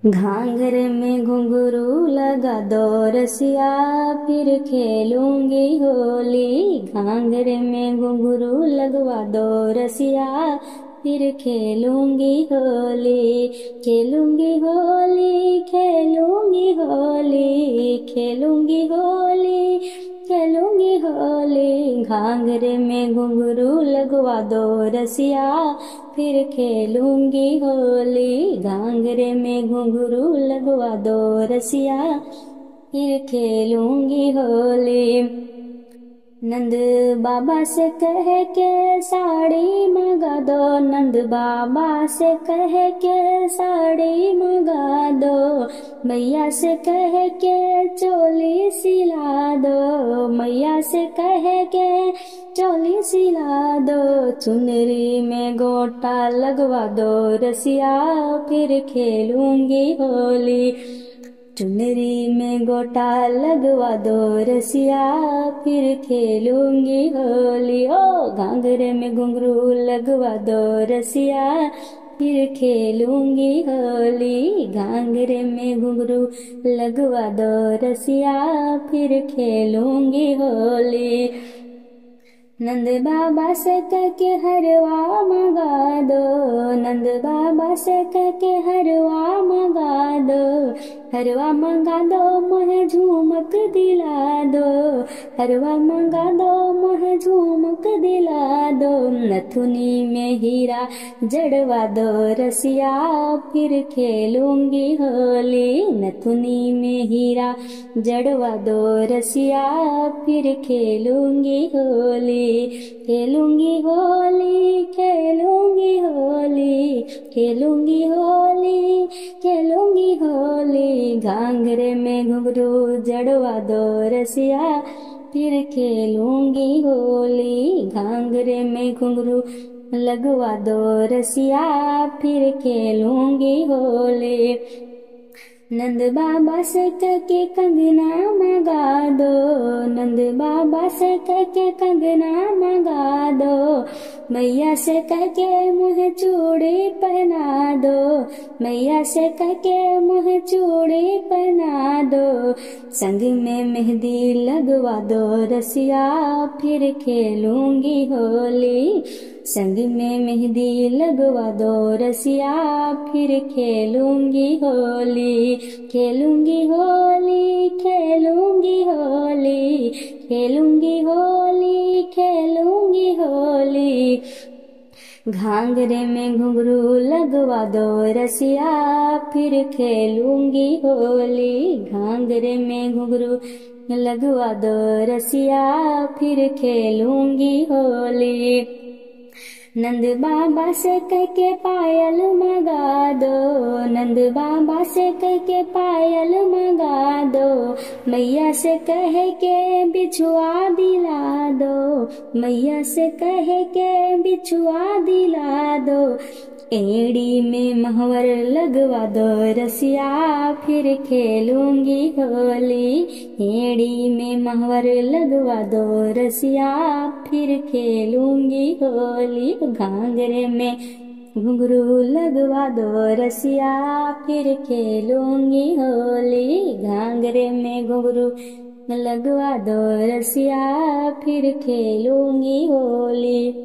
घाघर में घुंघरू लगा दो रसिया, फिर खेलूंगी होली। घाघर में घुंघरू लगवा दो रसिया, फिर खेलूंगी होली। खेलूंगी होली, खेलूंगी होली, खेलूंगी होली, खेलूंगी होली। घाघरे में घुंघरू लगवा दो रसिया, फिर खेलूंगी होली। घाघरे में घुंघरू लगवा दो रसिया, फिर खेलूंगी होली। नंद बाबा से कह के साड़ी मंगा दो, नंद बाबा से कह के साड़ी मंगा दो। मैया से कह के चोली सिला दो, मैया से कह के चोली सिला दो। चुनरी में गोटा लगवा दो रसिया, फिर खेलूंगी होली। चुनरी में गोटा लगवा दो रसिया, फिर खेलूंगी होली। ओ घाघरे में घुंघरू लगवा दो रसिया, फिर खेलूंगी होली। घाघरे में घुंघरू लगवा दो रसिया, फिर खेलूंगी होली। नंद बाबा से कह के हरवा मंगा दो, नंद बाबा से कह के हरवा मंगा दो। हरवा मंगा दो मोहे झूमक दिला दो, हरवा मंगा दो मोहे झूमक दिला दो। नथुनी में हीरा जड़वा दो रसिया, फिर खेलूंगी होली। नथुनी में हीरा जड़वा दो रसिया, फिर खेलूंगी होली। खेलूंगी होली, खेलूंगी होली, खेलूंगी होली, खेलूंगी होली। घाघरे में घुंघरू जड़वा दो रसिया, फिर खेलूंगी होली। घाघरे में घुंघरू लगवा दो रसिया, फिर खेलूंगी होली। नंद बाबा से कह के कंगना मंगा दो, नंद बाबा से कह के कंगना मंगा दो। मैया से कह के मुझे चूड़ी पहना दो, मैया से कह के मुझे चूड़ी पहना दो। संग में मेहंदी लगवा दो रसिया, फिर खेलूंगी होली। संग में मेहंदी लगवा दो रसिया, फिर खेलूंगी होली। खेलूंगी होली, खेलूंगी होली, खेलूंगी होली, खेलूंगी होली। घाघरे में घुंघरू लगवा दो रसिया, फिर खेलूंगी होली। घाघरे में घुंघरू लगवा दो रसिया, फिर खेलूंगी होली। नंद बाबा से कह के पायल मंगा दो, नंद बाबा से कह के पायल मंगा दो। मैया से कह के बिछुआ दिला दो, मैया से कह के बिछुआ दिला दो। एड़ी में महवर लगवा दो रसिया, फिर खेलूंगी होली। एड़ी में महवर लगवा दो रसिया, फिर खेलूंगी होली। घाघरे में घुंघरू लगवा दो रसिया, फिर खेलूंगी होली। घाघरे में घुंघरू लगवा दो रसिया, फिर खेलूंगी होली।